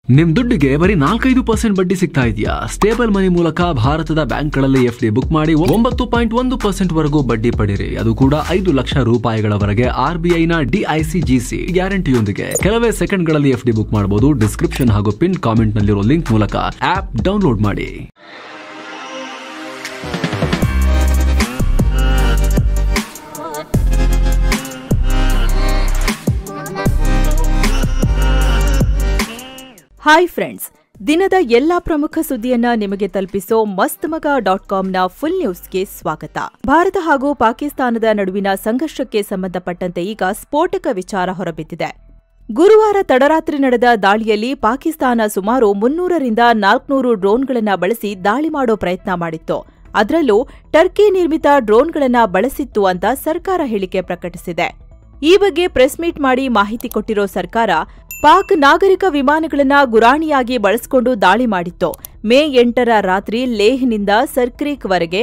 ನಿಮ್ ದುಡ್ಡಿಗೆ ಬರೀ 4-5% ಬಡ್ಡಿ ಸಿಗ್ತಾ ಇದೆಯಾ? ಸ್ಟೇಬಲ್ ಮನಿ ಮೂಲಕ ಭಾರತದ ಬ್ಯಾಂಕ್ಗಳಲ್ಲಿ ಎಫ್ಡಿ ಬುಕ್ ಮಾಡಿ 9.1% ವರೆಗೂ ಬಡ್ಡಿ ಪಡೆಯಿರಿ. ಅದು ಕೂಡ 5 ಲಕ್ಷ ರೂಪಾಯಿಗಳವರೆಗೆ RBIನ DICGC ಗ್ಯಾರಂಟಿಯೊಂದಿಗೆ. ಕೆಲವೇ ಸೆಕೆಂಡ್ಗಳಲ್ಲಿ ಎಫ್ಡಿ ಬುಕ್ ಮಾಡಬಹುದು. ಡಿಸ್ಕ್ರಿಪ್ಷನ್ ಹಾಗೂ ಪಿನ್ ಕಾಮೆಂಟ್ ನಲ್ಲಿರೋ ಲಿಂಕ್ ಮೂಲಕ ಆಪ್ ಡೌನ್ಲೋಡ್ ಮಾಡಿ. ಹಾಯ್ ಫ್ರೆಂಡ್ಸ್, ದಿನದ ಎಲ್ಲಾ ಪ್ರಮುಖ ಸುದ್ದಿಯನ್ನ ನಿಮಗೆ ತಲುಪಿಸೋ ಮಸ್ತ್ಮಗ.comನ ಫುಲ್ ನ್ಯೂಸ್ಗೆ ಸ್ವಾಗತ. ಭಾರತ ಹಾಗೂ ಪಾಕಿಸ್ತಾನದ ನಡುವಿನ ಸಂಘರ್ಷಕ್ಕೆ ಸಂಬಂಧಪಟ್ಟಂತೆ ಈಗ ಸ್ಫೋಟಕ ವಿಚಾರ ಹೊರಬಿದ್ದಿದೆ. ಗುರುವಾರ ತಡರಾತ್ರಿ ನಡೆದ ದಾಳಿಯಲ್ಲಿ ಪಾಕಿಸ್ತಾನ ಸುಮಾರು 300ರಿಂದ 400 ಡ್ರೋನ್ಗಳನ್ನು ಬಳಸಿ ದಾಳಿ ಮಾಡೋ ಪ್ರಯತ್ನ ಮಾಡಿತ್ತು. ಅದರಲ್ಲೂ ಟರ್ಕಿ ನಿರ್ಮಿತ ಡ್ರೋನ್ಗಳನ್ನು ಬಳಸಿತ್ತು ಅಂತ ಸರ್ಕಾರ ಹೇಳಿಕೆ ಪ್ರಕಟಿಸಿದೆ. ಈ ಬಗ್ಗೆ ಪ್ರೆಸ್ ಮೀಟ್ ಮಾಡಿ ಮಾಹಿತಿ ಕೊಟ್ಟಿರೋ ಸರ್ಕಾರ, ಪಾಕ್ ನಾಗರಿಕ ವಿಮಾನಗಳನ್ನ ಗುರಾಣಿಯಾಗಿ ಬಳಸಿಕೊಂಡು ದಾಳಿ ಮಾಡಿತ್ತು. ಮೇ 8ರ ರಾತ್ರಿ ಲೇಹ್ನಿಂದ ಸರ್ಕ್ರೀಕ್ವರೆಗೆ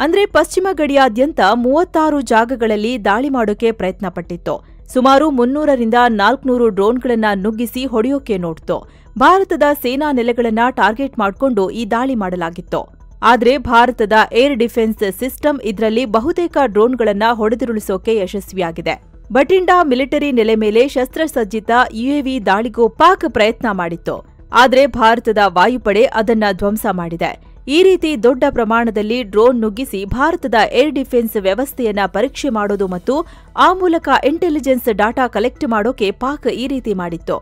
ಅಂದ್ರೆ ಪಶ್ಚಿಮ ಗಡಿಯಾದ್ಯಂತ 36 ಜಾಗಗಳಲ್ಲಿ ದಾಳಿ ಮಾಡೋಕೆ ಪ್ರಯತ್ನ ಪಟ್ಟಿತ್ತು. ಸುಮಾರು 300ರಿಂದ 400 ಡ್ರೋನ್ಗಳನ್ನ ನುಗ್ಗಿಸಿ ಹೊಡೆಯೋಕೆ ನೋಡ್ತು. ಭಾರತದ ಸೇನಾ ನೆಲೆಗಳನ್ನ ಟಾರ್ಗೆಟ್ ಮಾಡಿಕೊಂಡು ಈ ದಾಳಿ ಮಾಡಲಾಗಿತ್ತು. ಆದ್ರೆ ಭಾರತದ ಏರ್ ಡಿಫೆನ್ಸ್ ಸಿಸ್ಟಮ್ ಇದರಲ್ಲಿ ಬಹುತೇಕ ಡ್ರೋನ್ಗಳನ್ನ ಹೊಡೆದುರುಳಿಸೋಕೆ ಯಶಸ್ವಿಯಾಗಿದೆ. ಬಟಿಂಡಾ ಮಿಲಿಟರಿ ನೆಲೆ ಮೇಲೆ ಶಸ್ತ್ರಸಜ್ಜಿತ UAV ದಾಳಿಗೂ ಪಾಕ್ ಪ್ರಯತ್ನ ಮಾಡಿತ್ತು. ಆದರೆ ಭಾರತದ ವಾಯುಪಡೆ ಅದನ್ನ ಧ್ವಂಸ ಮಾಡಿದೆ. ಈ ರೀತಿ ದೊಡ್ಡ ಪ್ರಮಾಣದಲ್ಲಿ ಡ್ರೋನ್ ನುಗ್ಗಿಸಿ ಭಾರತದ ಏರ್ ಡಿಫೆನ್ಸ್ ವ್ಯವಸ್ಥೆಯನ್ನ ಪರೀಕ್ಷೆ ಮಾಡೋದು ಮತ್ತು ಆ ಮೂಲಕ ಇಂಟೆಲಿಜೆನ್ಸ್ ಡಾಟಾ ಕಲೆಕ್ಟ್ ಮಾಡೋಕೆ ಪಾಕ್ ಈ ರೀತಿ ಮಾಡಿತ್ತು.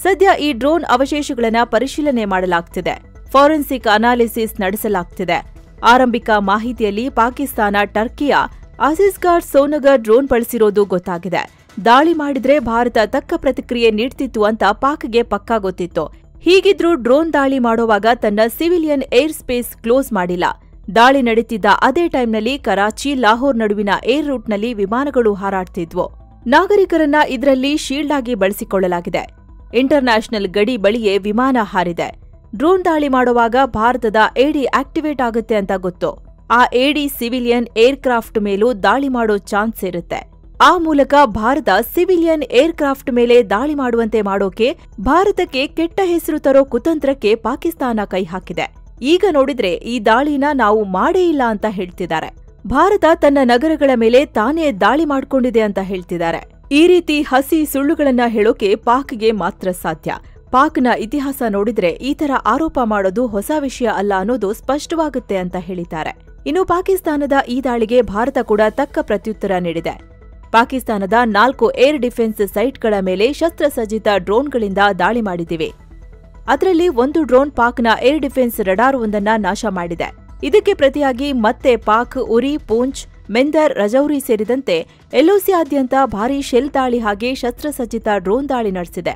ಸದ್ಯ ಈ ಡ್ರೋನ್ ಅವಶೇಷಗಳನ್ನ ಪರಿಶೀಲನೆ ಮಾಡಲಾಗ್ತಿದೆ. Forensic analysis ನಡೆಸಲಾಗ್ತಿದೆ. ಆರಂಭಿಕ ಮಾಹಿತಿಯಲ್ಲಿ ಪಾಕಿಸ್ತಾನ ಟರ್ಕಿಯ ಅಜಿಜ್ಗಾಡ್ ಸೋನಗರ್ ಡ್ರೋನ್ ಬಳಸಿರೋದು ಗೊತ್ತಾಗಿದೆ. ದಾಳಿ ಮಾಡಿದ್ರೆ ಭಾರತ ತಕ್ಕ ಪ್ರತಿಕ್ರಿಯೆ ನೀಡ್ತಿತ್ತು ಅಂತ ಪಾಕ್ಗೆ ಪಕ್ಕಾ ಗೊತ್ತಿತ್ತು. ಹೀಗಿದ್ರೂ ಡ್ರೋನ್ ದಾಳಿ ಮಾಡುವಾಗ ತನ್ನ ಸಿವಿಲಿಯನ್ ಏರ್ ಸ್ಪೇಸ್ ಕ್ಲೋಸ್ ಮಾಡಿಲ್ಲ. ದಾಳಿ ನಡೀತಿದ್ದ ಅದೇ ಟೈಮ್ನಲ್ಲಿ ಕರಾಚಿ ಲಾಹೋರ್ ನಡುವಿನ ಏರ್ ರೂಟ್ನಲ್ಲಿ ವಿಮಾನಗಳು ಹಾರಾಡ್ತಿದ್ವು. ನಾಗರಿಕರನ್ನ ಇದರಲ್ಲಿ ಶೀಲ್ಡ್ ಆಗಿ ಬಳಸಿಕೊಳ್ಳಲಾಗಿದೆ. ಇಂಟರ್ನ್ಯಾಷನಲ್ ಗಡಿ ಬಳಿಯೇ ವಿಮಾನ ಹಾರಿದೆ. ಡ್ರೋನ್ ದಾಳಿ ಮಾಡುವಾಗ ಭಾರತದ AD ಆಕ್ಟಿವೇಟ್ ಆಗುತ್ತೆ ಅಂತ ಗೊತ್ತು. ಆ AD ಸಿವಿಲಿಯನ್ ಏರ್ಕ್ರಾಫ್ಟ್ ಮೇಲೂ ದಾಳಿ ಮಾಡೋ ಚಾನ್ಸ್ ಇರುತ್ತೆ. ಆ ಮೂಲಕ ಭಾರತ ಸಿವಿಲಿಯನ್ ಏರ್ಕ್ರಾಫ್ಟ್ ಮೇಲೆ ದಾಳಿ ಮಾಡುವಂತೆ ಮಾಡೋಕೆ ಭಾರತಕ್ಕೆ ಕೆಟ್ಟ ಹೆಸರು ತರೋ ಕುತಂತ್ರಕ್ಕೆ ಪಾಕಿಸ್ತಾನ ಕೈ ಹಾಕಿದೆ. ಈಗ ನೋಡಿದ್ರೆ ಈ ದಾಳಿನ ನಾವು ಮಾಡೇ ಇಲ್ಲ ಅಂತ ಹೇಳ್ತಿದ್ದಾರೆ. ಭಾರತ ತನ್ನ ನಗರಗಳ ಮೇಲೆ ತಾನೇ ದಾಳಿ ಮಾಡ್ಕೊಂಡಿದೆ ಅಂತ ಹೇಳ್ತಿದ್ದಾರೆ. ಈ ರೀತಿ ಹಸಿ ಸುಳ್ಳುಗಳನ್ನ ಹೇಳೋಕೆ ಪಾಕ್ಗೆ ಮಾತ್ರ ಸಾಧ್ಯ. ಪಾಕ್ನ ಇತಿಹಾಸ ನೋಡಿದ್ರೆ ಈ ತರ ಆರೋಪ ಮಾಡೋದು ಹೊಸ ವಿಷಯ ಅಲ್ಲ ಅನ್ನೋದು ಸ್ಪಷ್ಟವಾಗುತ್ತೆ ಅಂತ ಹೇಳಿದ್ದಾರೆ. ಇನ್ನು ಪಾಕಿಸ್ತಾನದ ಈ ದಾಳಿಗೆ ಭಾರತ ಕೂಡ ತಕ್ಕ ಪ್ರತ್ಯುತ್ತರ ನೀಡಿದೆ. ಪಾಕಿಸ್ತಾನದ 4 ಏರ್ ಡಿಫೆನ್ಸ್ ಸೈಟ್ಗಳ ಮೇಲೆ ಶಸ್ತ್ರಸಜ್ಜಿತ ಡ್ರೋನ್ಗಳಿಂದ ದಾಳಿ ಮಾಡಿದ್ದೀವಿ. ಅದರಲ್ಲಿ ಒಂದು ಡ್ರೋನ್ ಪಾಕ್ನ ಏರ್ ಡಿಫೆನ್ಸ್ ರಡಾರ್ ಒಂದನ್ನ ನಾಶ ಮಾಡಿದೆ. ಇದಕ್ಕೆ ಪ್ರತಿಯಾಗಿ ಮತ್ತೆ ಪಾಕ್ ಉರಿ, ಪೂಂಚ್, ಮೆಂದರ್, ರಜೌರಿ ಸೇರಿದಂತೆ LOCಯಾದ್ಯಂತ ಭಾರೀ ಶೆಲ್ ದಾಳಿ ಹಾಗೆ ಶಸ್ತ್ರಸಜ್ಜಿತ ಡ್ರೋನ್ ದಾಳಿ ನಡೆಸಿದೆ.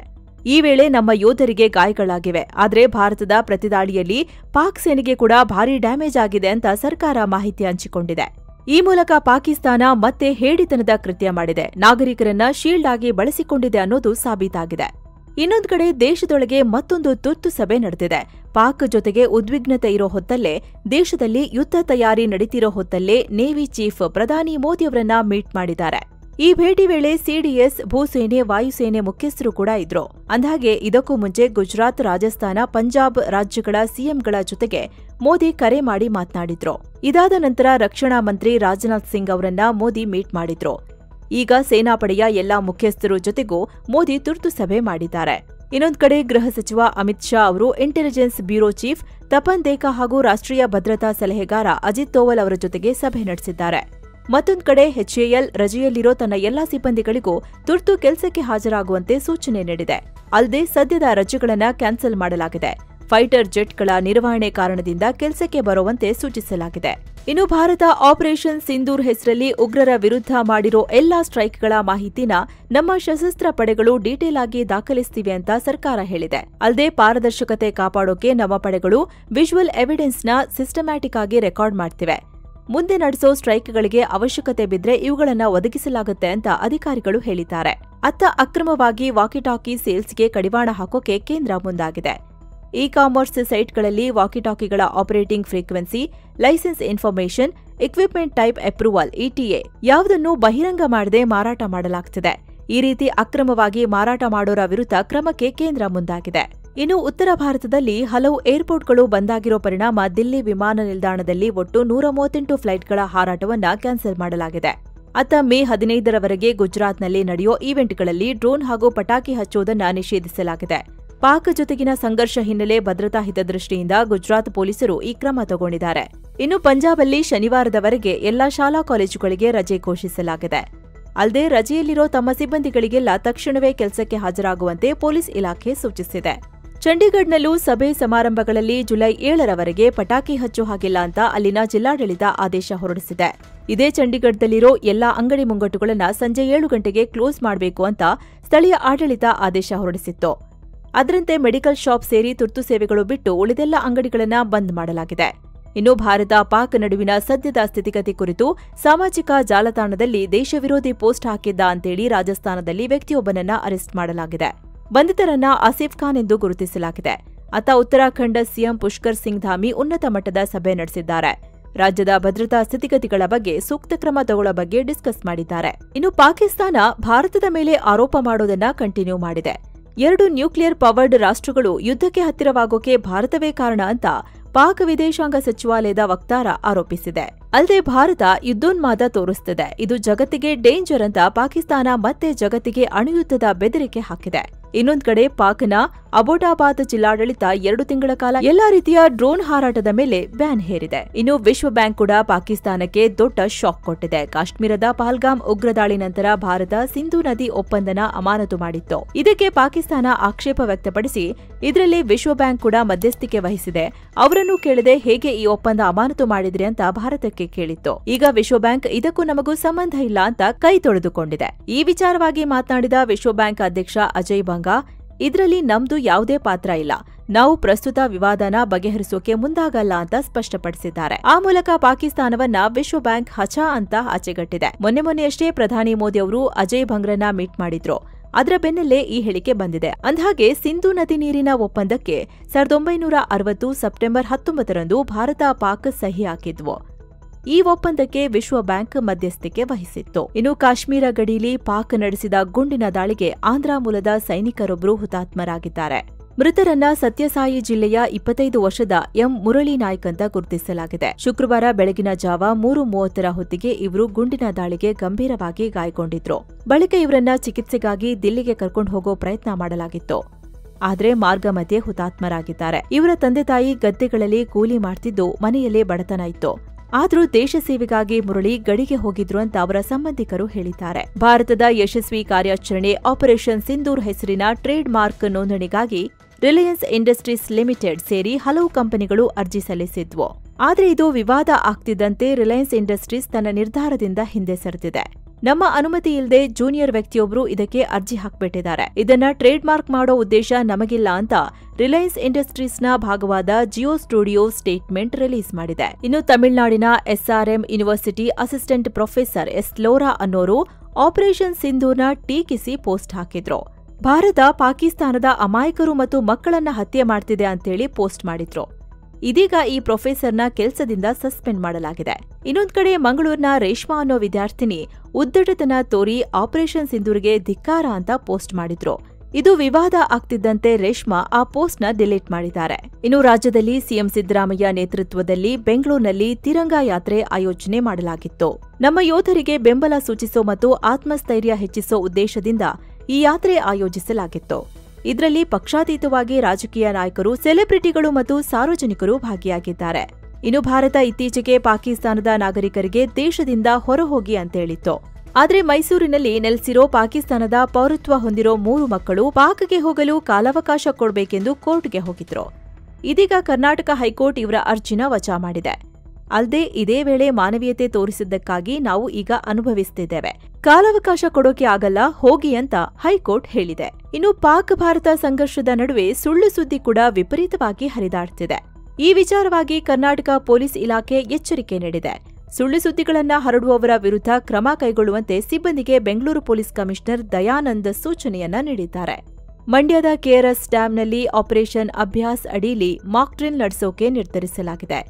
ಈ ವೇಳೆ ನಮ್ಮ ಯೋಧರಿಗೆ ಗಾಯಗಳಾಗಿವೆ. ಆದರೆ ಭಾರತದ ಪ್ರತಿದಾಳಿಯಲ್ಲಿ ಪಾಕ್ ಸೇನೆಗೆ ಕೂಡ ಭಾರೀ ಡ್ಯಾಮೇಜ್ ಆಗಿದೆ ಅಂತ ಸರ್ಕಾರ ಮಾಹಿತಿ ಹಂಚಿಕೊಂಡಿದೆ. ಈ ಮೂಲಕ ಪಾಕಿಸ್ತಾನ ಮತ್ತೆ ಹೇಡಿತನದ ಕೃತ್ಯ ಮಾಡಿದೆ, ನಾಗರಿಕರನ್ನ ಶೀಲ್ಡ್ ಆಗಿ ಬಳಸಿಕೊಂಡಿದೆ ಅನ್ನೋದು ಸಾಬೀತಾಗಿದೆ. ಇನ್ನೊಂದು ಕಡೆ ದೇಶದೊಳಗೆ ಮತ್ತೊಂದು ತುರ್ತು ಸಭೆ ನಡೆದಿದೆ. ಪಾಕ್ ಜೊತೆಗೆ ಉದ್ವಿಗ್ನತೆ ಇರೋ ಹೊತ್ತಲ್ಲೇ, ದೇಶದಲ್ಲಿ ಯುದ್ಧ ತಯಾರಿ ನಡೀತಿರೋ ಹೊತ್ತಲ್ಲೇ ನೇವಿ ಚೀಫ್ ಪ್ರಧಾನಿ ಮೋದಿಯವರನ್ನ ಮೀಟ್ ಮಾಡಿದ್ದಾರೆ. ಈ ಭೇಟಿ ವೇಳೆ CDS, ಭೂಸೇನೆ, ವಾಯುಸೇನೆ ಮುಖ್ಯಸ್ಥರು ಕೂಡ ಇದ್ರು. ಅಂದ್ಹಾಗೆ ಇದಕ್ಕೂ ಮುಂಚೆ ಗುಜರಾತ್, ರಾಜಸ್ಥಾನ, ಪಂಜಾಬ್ ರಾಜ್ಯಗಳ CMಗಳ ಜೊತೆಗೆ ಮೋದಿ ಕರೆ ಮಾಡಿ ಮಾತನಾಡಿದ್ರು. ಇದಾದ ನಂತರ ರಕ್ಷಣಾ ಮಂತ್ರಿ ರಾಜನಾಥ್ ಸಿಂಗ್ ಅವರನ್ನ ಮೋದಿ ಮೀಟ್ ಮಾಡಿದ್ರು. ಈಗ ಸೇನಾಪಡೆಯ ಎಲ್ಲಾ ಮುಖ್ಯಸ್ಥರು ಜೊತೆಗೂ ಮೋದಿ ತುರ್ತು ಸಭೆ ಮಾಡಿದ್ದಾರೆ. ಇನ್ನೊಂದು ಕಡೆ ಗೃಹ ಸಚಿವ ಅಮಿತ್ ಶಾ ಅವರು intelligence bureau chief Tapan Deka ಹಾಗೂ ರಾಷ್ಟ್ರೀಯ ಭದ್ರತಾ ಸಲಹೆಗಾರ ಅಜಿತ್ ದೋವಲ್ ಅವರ ಜೊತೆಗೆ ಸಭೆ ನಡೆಸಿದ್ದಾರೆ. ಮತ್ತೊಂದು ಕಡೆ HAL ರಜೆಯಲ್ಲಿರೋ ತನ್ನ ಎಲ್ಲಾ ಸಿಬ್ಬಂದಿಗಳಿಗೂ ತುರ್ತು ಕೆಲಸಕ್ಕೆ ಹಾಜರಾಗುವಂತೆ ಸೂಚನೆ ನೀಡಿದೆ. ಅಲ್ಲದೆ ಸದ್ಯದ ರಜೆಗಳನ್ನು ಕ್ಯಾನ್ಸಲ್ ಮಾಡಲಾಗಿದೆ. ಫೈಟರ್ ಜೆಟ್ಗಳ ನಿರ್ವಹಣೆ ಕಾರಣದಿಂದ ಕೆಲಸಕ್ಕೆ ಬರುವಂತೆ ಸೂಚಿಸಲಾಗಿದೆ. ಇನ್ನು ಭಾರತ ಆಪರೇಷನ್ ಸಿಂಧೂರ್ ಹೆಸರಲ್ಲಿ ಉಗ್ರರ ವಿರುದ್ಧ ಮಾಡಿರೋ ಎಲ್ಲಾ ಸ್ಟ್ರೈಕ್ಗಳ ಮಾಹಿತಿನ ನಮ್ಮ ಸಶಸ್ತ್ರ ಪಡೆಗಳು ಡೀಟೇಲ್ ಆಗಿ ದಾಖಲಿಸ್ತಿವೆ ಅಂತ ಸರ್ಕಾರ ಹೇಳಿದೆ. ಅಲ್ಲದೆ ಪಾರದರ್ಶಕತೆ ಕಾಪಾಡೋಕೆ ನಮ್ಮ ಪಡೆಗಳು ವಿಜುವಲ್ ಎವಿಡೆನ್ಸ್ನ ಸಿಸ್ಟಮ್ಯಾಟಿಕ್ ಆಗಿ ರೆಕಾರ್ಡ್ ಮಾಡ್ತಿವೆ. ಮುಂದೆ ನಡೆಸೋ ಸ್ಟ್ರೈಕ್ಗಳಿಗೆ ಅವಶ್ಯಕತೆ ಬಿದ್ರೆ ಇವುಗಳನ್ನ ಒದಗಿಸಲಾಗುತ್ತೆ ಅಂತ ಅಧಿಕಾರಿಗಳು ಹೇಳಿದ್ದಾರೆ. ಅತ್ತ ಅಕ್ರಮವಾಗಿ ವಾಕಿಟಾಕಿ ಸೇಲ್ಸ್ಗೆ ಕಡಿವಾಣ ಹಾಕೋಕೆ ಕೇಂದ್ರ ಮುಂದಾಗಿದೆ. ಇ-ಕಾಮರ್ಸ್ ಸೈಟ್ಗಳಲ್ಲಿ ವಾಕಿಟಾಕಿಗಳ operating frequency, license information, equipment type approval ETA ಯಾವುದನ್ನು ಬಹಿರಂಗ ಮಾಡದೆ ಮಾರಾಟ ಮಾಡಲಾಗ್ತಿದೆ. ಈ ರೀತಿ ಅಕ್ರಮವಾಗಿ ಮಾರಾಟ ಮಾಡೋರ ವಿರುದ್ಧ ಕ್ರಮಕ್ಕೆ ಕೇಂದ್ರ ಮುಂದಾಗಿದೆ. ಇನ್ನು ಉತ್ತರ ಭಾರತದಲ್ಲಿ ಹಲವು ಏರ್ಪೋರ್ಟ್ಗಳು ಬಂದಾಗಿರೋ ಪರಿಣಾಮ ದಿಲ್ಲಿ ವಿಮಾನ ನಿಲ್ದಾಣದಲ್ಲಿ ಒಟ್ಟು 138 ಫ್ಲೈಟ್ಗಳ ಹಾರಾಟವನ್ನ ಕ್ಯಾನ್ಸಲ್ ಮಾಡಲಾಗಿದೆ. ಅತ್ತ ಮೇ 15ರವರೆಗೆ ಗುಜರಾತ್ನಲ್ಲಿ ನಡೆಯೋ ಈವೆಂಟ್ಗಳಲ್ಲಿ ಡ್ರೋನ್ ಹಾಗೂ ಪಟಾಕಿ ಹಚ್ಚುವುದನ್ನು ನಿಷೇಧಿಸಲಾಗಿದೆ. ಪಾಕ್ ಜೊತೆಗಿನ ಸಂಘರ್ಷ ಹಿನ್ನೆಲೆ ಭದ್ರತಾ ಹಿತದೃಷ್ಟಿಯಿಂದ ಗುಜರಾತ್ ಪೊಲೀಸರು ಈ ಕ್ರಮ ತಗೊಂಡಿದ್ದಾರೆ. ಇನ್ನು ಪಂಜಾಬಲ್ಲಿ ಶನಿವಾರದವರೆಗೆ ಎಲ್ಲಾ ಶಾಲಾ ಕಾಲೇಜುಗಳಿಗೆ ರಜೆ ಘೋಷಿಸಲಾಗಿದೆ. ಅಲ್ಲದೆ ರಜೆಯಲ್ಲಿರೋ ತಮ್ಮ ಸಿಬ್ಬಂದಿಗಳಿಗೆಲ್ಲ ತಕ್ಷಣವೇ ಕೆಲಸಕ್ಕೆ ಹಾಜರಾಗುವಂತೆ ಪೊಲೀಸ್ ಇಲಾಖೆ ಸೂಚಿಸಿದೆ. ಚಂಡೀಗಢ್ನಲ್ಲೂ ಸಭೆ ಸಮಾರಂಭಗಳಲ್ಲಿ ಜುಲೈ 7ರವರೆಗೆ ಪಟಾಕಿ ಹಚ್ಚೋ ಹಾಗಿಲ್ಲ ಅಂತ ಅಲ್ಲಿನ ಜಿಲ್ಲಾಡಳಿತ ಆದೇಶ ಹೊರಡಿಸಿದೆ. ಇದೇ ಚಂಡೀಗಢದಲ್ಲಿರೋ ಎಲ್ಲಾ ಅಂಗಡಿ ಮುಂಗಟ್ಟುಗಳನ್ನು ಸಂಜೆ 7 ಗಂಟೆಗೆ ಕ್ಲೋಸ್ ಮಾಡಬೇಕು ಅಂತ ಸ್ಥಳೀಯ ಆಡಳಿತ ಆದೇಶ ಹೊರಡಿಸಿತ್ತು. ಅದರಂತೆ ಮೆಡಿಕಲ್ ಶಾಪ್ ಸೇರಿ ತುರ್ತು ಸೇವೆಗಳು ಬಿಟ್ಟು ಉಳಿದೆಲ್ಲ ಅಂಗಡಿಗಳನ್ನು ಬಂದ್ ಮಾಡಲಾಗಿದೆ. ಇನ್ನು ಭಾರತ ಪಾಕ್ ನಡುವಿನ ಸದ್ಯದ ಸ್ಥಿತಿಗತಿ ಕುರಿತು ಸಾಮಾಜಿಕ ಜಾಲತಾಣದಲ್ಲಿ ದೇಶ ವಿರೋಧಿ ಪೋಸ್ಟ್ ಹಾಕಿದ್ದ ಅಂತೇಳಿ ರಾಜಸ್ಥಾನದಲ್ಲಿ ವ್ಯಕ್ತಿಯೊಬ್ಬನನ್ನ ಅರೆಸ್ಟ್ ಮಾಡಲಾಗಿದೆ. ಬಂಧಿತರನ್ನ ಆಸಿಫ್ ಖಾನ್ ಎಂದು ಗುರುತಿಸಲಾಗಿದೆ. ಅತ್ತ ಉತ್ತರಾಖಂಡ ಸಿಎಂ ಪುಷ್ಕರ್ ಸಿಂಗ್ ಧಾಮಿ ಉನ್ನತ ಮಟ್ಟದ ಸಭೆ ನಡೆಸಿದ್ದಾರೆ. ರಾಜ್ಯದ ಭದ್ರತಾ ಸ್ಥಿತಿಗತಿಗಳ ಬಗ್ಗೆ ಸೂಕ್ತ ಕ್ರಮ ತಗೊಳ್ಳೋ ಬಗ್ಗೆ ಡಿಸ್ಕಸ್ ಮಾಡಿದ್ದಾರೆ. ಇನ್ನು ಪಾಕಿಸ್ತಾನ ಭಾರತದ ಮೇಲೆ ಆರೋಪ ಮಾಡೋದನ್ನ ಕಂಟಿನ್ಯೂ ಮಾಡಿದೆ. 2 ನ್ಯೂಕ್ಲಿಯರ್ ಪವರ್ಡ್ ರಾಷ್ಟ್ರಗಳು ಯುದ್ಧಕ್ಕೆ ಹತ್ತಿರವಾಗೋಕೆ ಭಾರತವೇ ಕಾರಣ ಅಂತ ಪಾಕ್ ವಿದೇಶಾಂಗ ಸಚಿವಾಲಯದ ವಕ್ತಾರ ಆರೋಪಿಸಿದೆ. ಅಲ್ಲದೆ ಭಾರತ ಯುದ್ಧೋನ್ಮಾದ ತೋರಿಸುತ್ತಿದೆ, ಇದು ಜಗತ್ತಿಗೆ ಡೇಂಜರ್ ಅಂತ ಪಾಕಿಸ್ತಾನ ಮತ್ತೆ ಜಗತ್ತಿಗೆ ಅಣುಯುದ್ಧದ ಬೆದರಿಕೆ ಹಾಕಿದೆ. ಇನ್ನೊಂದು ಕಡೆ ಪಾಕ್ನ ಅಬೋಟಾಬಾದ್ ಜಿಲ್ಲಾಡಳಿತ 2 ತಿಂಗಳ ಕಾಲ ಎಲ್ಲಾ ರೀತಿಯ ಡ್ರೋನ್ ಹಾರಾಟದ ಮೇಲೆ ಬ್ಯಾನ್ ಹೇರಿದೆ. ಇನ್ನು ವಿಶ್ವ ಬ್ಯಾಂಕ್ ಕೂಡ ಪಾಕಿಸ್ತಾನಕ್ಕೆ ದೊಡ್ಡ ಶಾಕ್ ಕೊಟ್ಟಿದೆ. ಕಾಶ್ಮೀರದ ಪಹಲ್ಗಾಮ್ ಉಗ್ರ ದಾಳಿ ನಂತರ ಭಾರತ ಸಿಂಧೂ ನದಿ ಒಪ್ಪಂದನ ಅಮಾನತು ಮಾಡಿತ್ತು. ಇದಕ್ಕೆ ಪಾಕಿಸ್ತಾನ ಆಕ್ಷೇಪ ವ್ಯಕ್ತಪಡಿಸಿ ಇದರಲ್ಲಿ ವಿಶ್ವ ಬ್ಯಾಂಕ್ ಕೂಡ ಮಧ್ಯಸ್ಥಿಕೆ ವಹಿಸಿದೆ, ಅವರನ್ನು ಕೇಳದೆ ಹೇಗೆ ಈ ಒಪ್ಪಂದ ಅಮಾನತು ಮಾಡಿದ್ರಿ ಅಂತ ಭಾರತಕ್ಕೆ ಕೇಳಿತ್ತು. ಈಗ ವಿಶ್ವ ಬ್ಯಾಂಕ್ ಇದಕ್ಕೂ ನಮಗೂ ಸಂಬಂಧ ಇಲ್ಲ ಅಂತ ಕೈ ತೊಳೆದುಕೊಂಡಿದೆ. ಈ ವಿಚಾರವಾಗಿ ಮಾತನಾಡಿದ ವಿಶ್ವ ಬ್ಯಾಂಕ್ ಅಧ್ಯಕ್ಷ ಅಜಯ್ ಬಂಗಾ, ಇದರಲ್ಲಿ ನಮ್ದು ಯಾವುದೇ ಪಾತ್ರ ಇಲ್ಲ, ನಾವು ಪ್ರಸ್ತುತ ವಿವಾದನ ಬಗೆಹರಿಸೋಕೆ ಮುಂದಾಗಲ್ಲ ಅಂತ ಸ್ಪಷ್ಟಪಡಿಸಿದ್ದಾರೆ. ಆ ಮೂಲಕ ಪಾಕಿಸ್ತಾನವನ್ನ ವಿಶ್ವ ಬ್ಯಾಂಕ್ ಹಚಾ ಅಂತ ಆಚೆಗಟ್ಟಿದೆ. ಮೊನ್ನೆಯಷ್ಟೇ ಪ್ರಧಾನಿ ಮೋದಿ ಅವರು ಅಜಯ್ ಬಂಗ್ರನ್ನ ಮೀಟ್ ಮಾಡಿದ್ರು. ಅದರ ಬೆನ್ನಲ್ಲೇ ಈ ಹೇಳಿಕೆ ಬಂದಿದೆ. ಅಂದಹಾಗೆ ಸಿಂಧೂ ನದಿ ನೀರಿನ ಒಪ್ಪಂದಕ್ಕೆ 1960 ಸೆಪ್ಟೆಂಬರ್ 19ರಂದು ಭಾರತ ಪಾಕ್ ಸಹಿ ಹಾಕಿದ್ವು. ಈ ಒಪ್ಪಂದಕ್ಕೆ ವಿಶ್ವ ಬ್ಯಾಂಕ್ ಮಧ್ಯಸ್ಥಿಕೆ ವಹಿಸಿತ್ತು. ಇನ್ನು ಕಾಶ್ಮೀರ ಗಡಿಯಲ್ಲಿ ಪಾಕ್ ನಡೆಸಿದ ಗುಂಡಿನ ದಾಳಿಗೆ ಆಂಧ್ರ ಮೂಲದ ಸೈನಿಕರೊಬ್ಬರು ಹುತಾತ್ಮರಾಗಿದ್ದಾರೆ. ಮೃತರನ್ನ ಸತ್ಯಸಾಯಿ ಜಿಲ್ಲೆಯ 25 ವರ್ಷದ ಎಂ ಮುರಳಿ ನಾಯ್ಕ್ ಅಂತ ಗುರುತಿಸಲಾಗಿದೆ. ಶುಕ್ರವಾರ ಬೆಳಗಿನ ಜಾವ 3:30ರ ಹೊತ್ತಿಗೆ ಇವರು ಗುಂಡಿನ ದಾಳಿಗೆ ಗಂಭೀರವಾಗಿ ಗಾಯಗೊಂಡಿದ್ರು. ಬಳಿಕ ಇವರನ್ನ ಚಿಕಿತ್ಸೆಗಾಗಿ ದಿಲ್ಲಿಗೆ ಕರ್ಕೊಂಡು ಹೋಗೋ ಪ್ರಯತ್ನ ಮಾಡಲಾಗಿತ್ತು. ಆದರೆ ಮಾರ್ಗ ಮಧ್ಯೆ ಹುತಾತ್ಮರಾಗಿದ್ದಾರೆ. ಇವರ ತಂದೆ ತಾಯಿ ಗದ್ದೆಗಳಲ್ಲಿ ಕೂಲಿ ಮಾಡ್ತಿದ್ದು ಮನೆಯಲ್ಲೇ ಬಡತನ ಇತ್ತು. ಆದ್ರೂ ದೇಶ ಸೇವೆಗಾಗಿ ಮುರಳಿ ಗಡಿಗೆ ಹೋಗಿದ್ರು ಅಂತ ಅವರ ಸಂಬಂಧಿಕರು ಹೇಳಿದ್ದಾರೆ. ಭಾರತದ ಯಶಸ್ವಿ ಕಾರ್ಯಾಚರಣೆ ಆಪರೇಷನ್ ಸಿಂಧೂರ್ ಹೆಸರಿನ ಟ್ರೇಡ್ ಮಾರ್ಕ್ ನೋಂದಣಿಗಾಗಿ ರಿಲಯನ್ಸ್ ಇಂಡಸ್ಟ್ರೀಸ್ ಲಿಮಿಟೆಡ್ ಸೇರಿ ಹಲವು ಕಂಪನಿಗಳು ಅರ್ಜಿ ಸಲ್ಲಿಸಿದ್ವು. ಆದರೆ ಇದು ವಿವಾದ ಆಗ್ತಿದ್ದಂತೆ ರಿಲಯನ್ಸ್ ಇಂಡಸ್ಟ್ರೀಸ್ ತನ್ನ ನಿರ್ಧಾರದಿಂದ ಹಿಂದೆ ಸರಿದಿದೆ. ನಮ್ಮ ಅನುಮತಿ ಇಲ್ಲದೆ ಜೂನಿಯರ್ ವ್ಯಕ್ತಿಯೊಬ್ಬರು ಇದಕ್ಕೆ ಅರ್ಜಿ ಹಾಕ್ಬಿಟ್ಟಿದ್ದಾರೆ. ಇದನ್ನ ಟ್ರೇಡ್ ಮಾರ್ಕ್ ಮಾಡೋ ಉದ್ದೇಶ ನಮಗಿಲ್ಲ ಅಂತ ರಿಲಯನ್ಸ್ ಇಂಡಸ್ಟ್ರೀಸ್ನ ಭಾಗವಾದ ಜಿಯೋ ಸ್ಟುಡಿಯೋ ಸ್ಟೇಟ್ಮೆಂಟ್ ರಿಲೀಸ್ ಮಾಡಿದೆ. ಇನ್ನು ತಮಿಳುನಾಡಿನ SRM university assistant professor S Lora ಅನ್ನೋರು ಆಪರೇಷನ್ ಸಿಂಧೂರ್ನ ಟೀಕಿಸಿ ಪೋಸ್ಟ್ ಹಾಕಿದ್ರು. ಭಾರತ ಪಾಕಿಸ್ತಾನದ ಅಮಾಯಕರು ಮತ್ತು ಮಕ್ಕಳನ್ನ ಹತ್ಯೆ ಮಾಡ್ತಿದೆ ಅಂತೇಳಿ ಪೋಸ್ಟ್ ಮಾಡಿದ್ರು. ಇದೀಗ ಈ ಪ್ರೊಫೆಸರ್ನ ಕೆಲಸದಿಂದ ಸಸ್ಪೆಂಡ್ ಮಾಡಲಾಗಿದೆ. ಇನ್ನೊಂದ್ ಕಡೆ ಮಂಗಳೂರಿನ ರೇಷ್ಮಾ ಅನ್ನೋ ವಿದ್ಯಾರ್ಥಿನಿ ಉದ್ದಟತನ ತೋರಿ ಆಪರೇಷನ್ ಸಿಂಧೂರ್ಗೆ ಧಿಕ್ಕಾರ ಅಂತ ಪೋಸ್ಟ್ ಮಾಡಿದ್ರು. ಇದು ವಿವಾದ ಆಗ್ತಿದ್ದಂತೆ ರೇಷ್ಮಾ ಆ ಪೋಸ್ಟ್ನ ಡಿಲೀಟ್ ಮಾಡಿದ್ದಾರೆ. ಇನ್ನು ರಾಜ್ಯದಲ್ಲಿ ಸಿಎಂ ಸಿದ್ದರಾಮಯ್ಯ ನೇತೃತ್ವದಲ್ಲಿ ಬೆಂಗಳೂರಿನಲ್ಲಿ ತಿರಂಗ ಯಾತ್ರೆ ಆಯೋಜನೆ ಮಾಡಲಾಗಿತ್ತು. ನಮ್ಮ ಯೋಧರಿಗೆ ಬೆಂಬಲ ಸೂಚಿಸೋ ಮತ್ತು ಆತ್ಮಸ್ಥೈರ್ಯ ಹೆಚ್ಚಿಸೋ ಉದ್ದೇಶದಿಂದ ಈ ಯಾತ್ರೆ ಆಯೋಜಿಸಲಾಗಿತ್ತು. ಇದರಲ್ಲಿ ಪಕ್ಷಾತೀತವಾಗಿ ರಾಜಕೀಯ ನಾಯಕರು, ಸೆಲೆಬ್ರಿಟಿಗಳು ಮತ್ತು ಸಾರ್ವಜನಿಕರು ಭಾಗಿಯಾಗಿದ್ದಾರೆ. ಇನ್ನು ಭಾರತ ಇತ್ತೀಚೆಗೆ ಪಾಕಿಸ್ತಾನದ ನಾಗರಿಕರಿಗೆ ದೇಶದಿಂದ ಹೊರಹೋಗಿ ಅಂತ ಹೇಳಿತ್ತು. ಆದರೆ ಮೈಸೂರಿನಲ್ಲಿ ನೆಲೆಸಿರೋ ಪಾಕಿಸ್ತಾನದ ಪೌರತ್ವ ಹೊಂದಿರೋ 3 ಮಕ್ಕಳು ಪಾಕ್ಗೆ ಹೋಗಲು ಕಾಲಾವಕಾಶ ಕೊಡಬೇಕೆಂದು ಕೋರ್ಟ್ಗೆ ಹೋಗಿದ್ರು. ಇದೀಗ ಕರ್ನಾಟಕ ಹೈಕೋರ್ಟ್ ಇವರ ಅರ್ಜಿನ ವಜಾ ಮಾಡಿದೆ. ಅಲ್ಲದೆ ಇದೇ ವೇಳೆ ಮಾನವೀಯತೆ ತೋರಿಸಿದ್ದಕ್ಕಾಗಿ ನಾವು ಈಗ ಅನುಭವಿಸುತ್ತಿದ್ದೇವೆ, ಕಾಲಾವಕಾಶ ಕೊಡೋಕೆ ಆಗಲ್ಲ, ಹೋಗಿ ಅಂತ ಹೈಕೋರ್ಟ್ ಹೇಳಿದೆ. ಇನ್ನು ಪಾಕ್ ಭಾರತ ಸಂಘರ್ಷದ ನಡುವೆ ಸುಳ್ಳು ಸುದ್ದಿ ಕೂಡ ವಿಪರೀತವಾಗಿ ಹರಿದಾಡ್ತಿದೆ. ಈ ವಿಚಾರವಾಗಿ ಕರ್ನಾಟಕ ಪೊಲೀಸ್ ಇಲಾಖೆ ಎಚ್ಚರಿಕೆ ನೀಡಿದೆ. ಸುಳ್ಳು ಸುದ್ದಿಗಳನ್ನ ಹರಡುವವರ ವಿರುದ್ಧ ಕ್ರಮ ಕೈಗೊಳ್ಳುವಂತೆ ಸಿಬ್ಬಂದಿಗೆ ಬೆಂಗಳೂರು ಪೊಲೀಸ್ ಕಮಿಷನರ್ ದಯಾನಂದ್ ಸೂಚನೆಯನ್ನ ನೀಡಿದ್ದಾರೆ. ಮಂಡ್ಯದ ಕೆಆರ್ಎಸ್ ಡ್ಯಾಂನಲ್ಲಿ ಆಪರೇಷನ್ ಅಭ್ಯಾಸ್ ಅಡಿಯಲ್ಲಿ ಮಾಕ್ ಡ್ರಿಲ್ ನಡೆಸೋಕೆ ನಿರ್ಧರಿಸಲಾಗಿದೆ.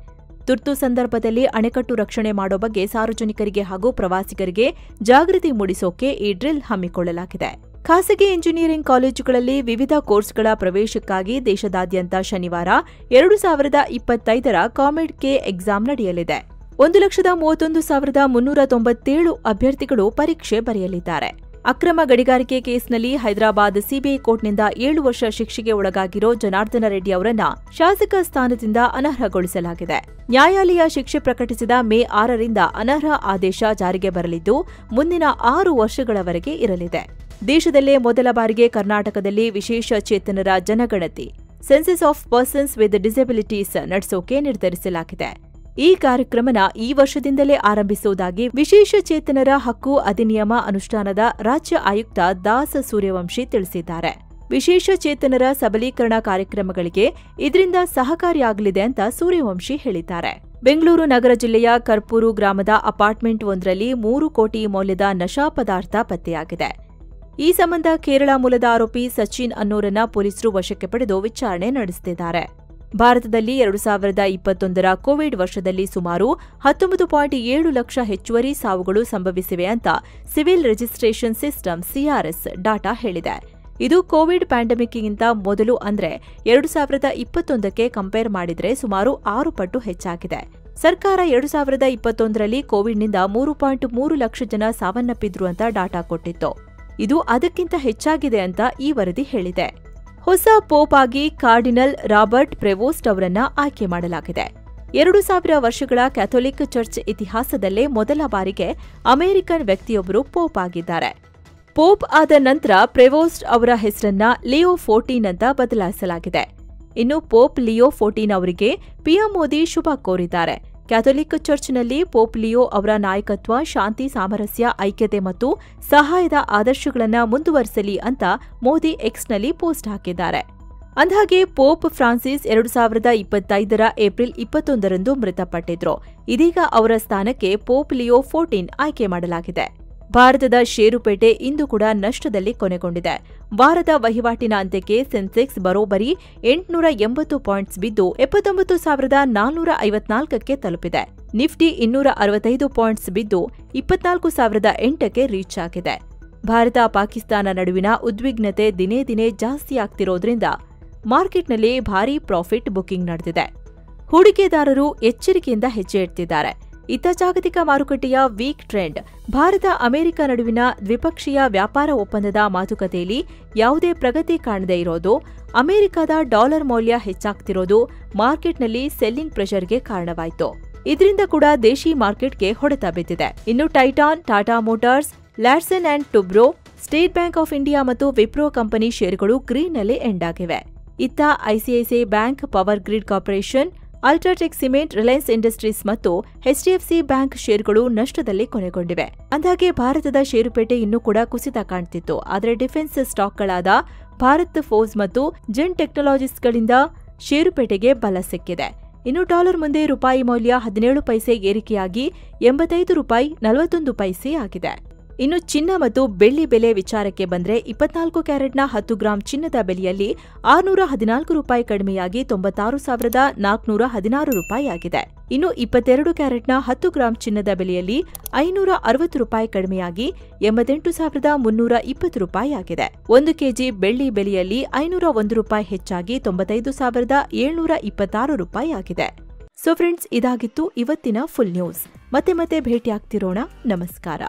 ತುರ್ತು ಸಂದರ್ಭದಲ್ಲಿ ಅಣೆಕಟ್ಟು ರಕ್ಷಣೆ ಮಾಡೋ ಬಗ್ಗೆ ಸಾರ್ವಜನಿಕರಿಗೆ ಹಾಗೂ ಪ್ರವಾಸಿಗರಿಗೆ ಜಾಗೃತಿ ಮೂಡಿಸೋಕೆ ಈ ಡ್ರಿಲ್ ಹಮ್ಮಿಕೊಳ್ಳಲಾಗಿದೆ. ಖಾಸಗಿ ಇಂಜಿನಿಯರಿಂಗ್ ಕಾಲೇಜುಗಳಲ್ಲಿ ವಿವಿಧ ಕೋರ್ಸ್ಗಳ ಪ್ರವೇಶಕ್ಕಾಗಿ ದೇಶದಾದ್ಯಂತ ಶನಿವಾರ 2025ರ ಕಾಮೆಡ್-ಕೆ ಎಕ್ಸಾಮ್ ನಡೆಯಲಿದೆ. 1,31,397 ಅಭ್ಯರ್ಥಿಗಳು ಪರೀಕ್ಷೆ ಬರೆಯಲಿದ್ದಾರೆ. ಅಕ್ರಮ ಗಣಿಗಾರಿಕೆ ಕೇಸ್ನಲ್ಲಿ ಹೈದರಾಬಾದ್ ಸಿಬಿಐ ಕೋರ್ಟ್ನಿಂದ 7 ವರ್ಷ ಶಿಕ್ಷೆಗೆ ಒಳಗಾಗಿರೋ ಜನಾರ್ದನ ರೆಡ್ಡಿ ಅವರನ್ನ ಶಾಸಕ ಸ್ಥಾನದಿಂದ ಅನರ್ಹಗೊಳಿಸಲಾಗಿದೆ. ನ್ಯಾಯಾಲಯ ಶಿಕ್ಷೆ ಪ್ರಕಟಿಸಿದ ಮೇ 6ರಿಂದ ಅನರ್ಹ ಆದೇಶ ಜಾರಿಗೆ ಬರಲಿದ್ದು ಮುಂದಿನ 6 ವರ್ಷಗಳವರೆಗೆ ಇರಲಿದೆ. ದೇಶದಲ್ಲೇ ಮೊದಲ ಬಾರಿಗೆ ಕರ್ನಾಟಕದಲ್ಲಿ ವಿಶೇಷ ಚೇತನರ ಜನಗಣತಿ census of persons with disabilities ನಡೆಸೋಕೆ ನಿರ್ಧರಿಸಲಾಗಿದೆ. ಈ ಕಾರ್ಯಕ್ರಮನ ಈ ವರ್ಷದಿಂದಲೇ ಆರಂಭಿಸುವುದಾಗಿ ವಿಶೇಷ ಚೇತನರ ಹಕ್ಕು ಅಧಿನಿಯಮ ಅನುಷ್ಠಾನದ ರಾಜ್ಯ ಆಯುಕ್ತ ದಾಸ್ ಸೂರ್ಯವಂಶಿ ತಿಳಿಸಿದ್ದಾರೆ. ವಿಶೇಷ ಚೇತನರ ಸಬಲೀಕರಣ ಕಾರ್ಯಕ್ರಮಗಳಿಗೆ ಇದರಿಂದ ಸಹಕಾರಿಯಾಗಲಿದೆ ಅಂತ ಸೂರ್ಯವಂಶಿ ಹೇಳಿದ್ದಾರೆ. ಬೆಂಗಳೂರು ನಗರ ಜಿಲ್ಲೆಯ ಕರ್ಪೂರು ಗ್ರಾಮದ ಅಪಾರ್ಟ್ಮೆಂಟ್ ಒಂದರಲ್ಲಿ 3 ಕೋಟಿ ಮೌಲ್ಯದ ನಶಾ ಪದಾರ್ಥ ಪತ್ತೆಯಾಗಿದೆ. ಈ ಸಂಬಂಧ ಕೇರಳ ಮೂಲದ ಆರೋಪಿ ಸಚಿನ್ ಅನ್ನೋರನ್ನ ಪೊಲೀಸರು ವಶಕ್ಕೆ ಪಡೆದು ವಿಚಾರಣೆ ನಡೆಸುತ್ತಿದ್ದಾರೆ. ಭಾರತದಲ್ಲಿ 2021ರ ಕೋವಿಡ್ ವರ್ಷದಲ್ಲಿ ಸುಮಾರು 19.7 ಲಕ್ಷ ಹೆಚ್ಚುವರಿ ಸಾವುಗಳು ಸಂಭವಿಸಿವೆ ಅಂತ civil registration system CRS data ಹೇಳಿದೆ. ಇದು ಕೋವಿಡ್ ಪ್ಯಾಂಡಮಿಕ್ಗಿಂತ ಮೊದಲು ಅಂದ್ರೆ 2021ಕ್ಕೆ ಕಂಪೇರ್ ಮಾಡಿದ್ರೆ ಸುಮಾರು 6 ಪಟ್ಟು ಹೆಚ್ಚಾಗಿದೆ. ಸರ್ಕಾರ 2021ರಲ್ಲಿ ಕೋವಿಡ್ನಿಂದ 3.3 ಲಕ್ಷ ಜನ ಸಾವನ್ನಪ್ಪಿದ್ರು ಅಂತ ಡಾಟಾ ಕೊಟ್ಟಿತ್ತು. ಇದು ಅದಕ್ಕಿಂತ ಹೆಚ್ಚಾಗಿದೆ ಅಂತ ಈ ವರದಿ ಹೇಳಿದೆ. ಹೊಸ ಪೋಪ್ ಆಗಿ ಕಾರ್ಡಿನಲ್ ರಾಬರ್ಟ್ ಪ್ರೆವೋಸ್ಟ್ ಅವರನ್ನ ಆಯ್ಕೆ ಮಾಡಲಾಗಿದೆ. 2000 ವರ್ಷಗಳ ಕ್ಯಾಥೋಲಿಕ್ ಚರ್ಚ್ ಇತಿಹಾಸದಲ್ಲೇ ಮೊದಲ ಬಾರಿಗೆ ಅಮೆರಿಕನ್ ವ್ಯಕ್ತಿಯೊಬ್ಬರು ಪೋಪ್ ಆಗಿದ್ದಾರೆ. ಪೋಪ್ ಆದ ನಂತರ ಪ್ರೆವೋಸ್ಟ್ ಅವರ ಹೆಸರನ್ನ ಲಿಯೋ 14 ಅಂತ ಬದಲಾಯಿಸಲಾಗಿದೆ. ಇನ್ನು ಪೋಪ್ ಲಿಯೋ 14 ಅವರಿಗೆ ಪಿಎಂ ಮೋದಿ ಶುಭ ಕೋರಿದ್ದಾರೆ. ಕ್ಯಾಥೋಲಿಕ್ ಚರ್ಚ್ನಲ್ಲಿ ಪೋಪ್ ಲಿಯೋ ಅವರ ನಾಯಕತ್ವ, ಶಾಂತಿ, ಸಾಮರಸ್ಯ, ಐಕ್ಯತೆ ಮತ್ತು ಸಹಾಯದ ಆದರ್ಶಗಳನ್ನು ಮುಂದುವರಿಸಲಿ ಅಂತ ಮೋದಿ ಎಕ್ಸ್ನಲ್ಲಿ ಪೋಸ್ಟ್ ಹಾಕಿದ್ದಾರೆ. ಅಂದಹಾಗೆ ಪೋಪ್ ಫ್ರಾನ್ಸಿಸ್ 2025ರ ಏಪ್ರಿಲ್ 21ರಂದು ಮೃತಪಟ್ಟಿದ್ರು. ಇದೀಗ ಅವರ ಸ್ಥಾನಕ್ಕೆ ಪೋಪ್ ಲಿಯೋ 14 ಆಯ್ಕೆ ಮಾಡಲಾಗಿದೆ. ಭಾರತದ ಷೇರುಪೇಟೆ ಇಂದು ಕೂಡ ನಷ್ಟದಲ್ಲಿ ಕೊನೆಗೊಂಡಿದೆ. ವಾರದ ವಹಿವಾಟಿನ ಅಂತ್ಯಕ್ಕೆ ಸೆನ್ಸೆಕ್ಸ್ ಬರೋಬ್ಬರಿ 880 ಪಾಯಿಂಟ್ಸ್ ಬಿದ್ದು 79,454ಕ್ಕೆ ತಲುಪಿದೆ. ನಿಫ್ಟಿ 265 ಪಾಯಿಂಟ್ಸ್ ಬಿದ್ದು 24,008ಕ್ಕೆ ರೀಚ್ ಆಗಿದೆ. ಭಾರತ ಪಾಕಿಸ್ತಾನ ನಡುವಿನ ಉದ್ವಿಗ್ನತೆ ದಿನೇ ದಿನೇ ಜಾಸ್ತಿಯಾಗ್ತಿರೋದ್ರಿಂದ ಮಾರ್ಕೆಟ್ನಲ್ಲಿ ಭಾರೀ ಪ್ರಾಫಿಟ್ ಬುಕಿಂಗ್ ನಡೆದಿದೆ. ಹೂಡಿಕೆದಾರರು ಎಚ್ಚರಿಕೆಯಿಂದ ಹೆಜ್ಜೆ ಇಡ್ತಿದ್ದಾರೆ. ಇತ್ತ ಜಾಗತಿಕ ಮಾರುಕಟ್ಟೆಯ ವೀಕ್ ಟ್ರೆಂಡ್. ಭಾರತ ಅಮೆರಿಕ ನಡುವಿನ ದ್ವಿಪಕ್ಷೀಯ ವ್ಯಾಪಾರ ಒಪ್ಪಂದದ ಮಾತುಕತೆಯಲ್ಲಿ ಯಾವುದೇ ಪ್ರಗತಿ ಕಾಣದೇ ಇರೋದು, ಅಮೆರಿಕದ ಡಾಲರ್ ಮೌಲ್ಯ ಹೆಚ್ಚಾಗ್ತಿರೋದು ಮಾರ್ಕೆಟ್ನಲ್ಲಿ ಸೆಲ್ಲಿಂಗ್ ಪ್ರೆಷರ್ಗೆ ಕಾರಣವಾಯಿತು. ಇದರಿಂದ ಕೂಡ ದೇಶಿ ಮಾರ್ಕೆಟ್ಗೆ ಹೊಡೆತ ಬಿದ್ದಿದೆ. ಇನ್ನು Titan, Tata Motors, Larsen and Toubro, State Bank of India ಮತ್ತು ವಿಪ್ರೋ ಕಂಪನಿ ಷೇರುಗಳು ಗ್ರೀನ್ನಲ್ಲಿ ಎಂಡ್ ಆಗಿವೆ. ಇತ್ತ ICICI Bank, Power Grid Corporation, UltraTech Cement, Reliance Industries ಮತ್ತು ಎಚ್ಡಿಎಫ್ಸಿ ಬ್ಯಾಂಕ್ ಷೇರುಗಳು ನಷ್ಟದಲ್ಲಿ ಕೊನೆಗೊಂಡಿವೆ. ಅಂದಹಾಗೆ ಭಾರತದ ಷೇರುಪೇಟೆ ಇನ್ನೂ ಕೂಡ ಕುಸಿತ ಕಾಣ್ತಿತ್ತು. ಆದರೆ ಡಿಫೆನ್ಸ್ ಸ್ಟಾಕ್ಗಳಾದ ಭಾರತ್ ಫೋರ್ಸ್ ಮತ್ತು ಜೆನ್ ಟೆಕ್ನಾಲಜೀಸ್ಗಳಿಂದ ಷೇರುಪೇಟೆಗೆ ಬಲ ಸಿಕ್ಕಿದೆ. ಇನ್ನು ಡಾಲರ್ ಮುಂದೆ ರೂಪಾಯಿ ಮೌಲ್ಯ 17 ಪೈಸೆ ಏರಿಕೆಯಾಗಿ 85 ರೂಪಾಯಿ 41 ಪೈಸೆ ಆಗಿದೆ. ಇನ್ನು ಚಿನ್ನ ಮತ್ತು ಬೆಳ್ಳಿ ಬೆಲೆ ವಿಚಾರಕ್ಕೆ ಬಂದ್ರೆ 24 ಕ್ಯಾರೆಟ್ನ 10 ಗ್ರಾಂ ಚಿನ್ನದ ಬೆಲೆಯಲ್ಲಿ 614 ರೂಪಾಯಿ ಕಡಿಮೆಯಾಗಿ 96,416 ರೂಪಾಯಿ ಆಗಿದೆ. ಇನ್ನು 22 ಕ್ಯಾರೆಟ್ನ 10 ಗ್ರಾಂ ಚಿನ್ನದ ಬೆಲೆಯಲ್ಲಿ 560 ರೂಪಾಯಿ ಕಡಿಮೆಯಾಗಿ 88,320 ರೂಪಾಯಿ ಆಗಿದೆ. 1 ಕೆಜಿ ಬೆಳ್ಳಿ ಬೆಲೆಯಲ್ಲಿ 501 ರೂಪಾಯಿ ಹೆಚ್ಚಾಗಿ 95,726 ರೂಪಾಯಿ ಆಗಿದೆ. ಸೊ ಫ್ರೆಂಡ್ಸ್, ಇದಾಗಿತ್ತು ಇವತ್ತಿನ ಫುಲ್ ನ್ಯೂಸ್. ಮತ್ತೆ ಭೇಟಿಯಾಗ್ತಿರೋಣ. ನಮಸ್ಕಾರ.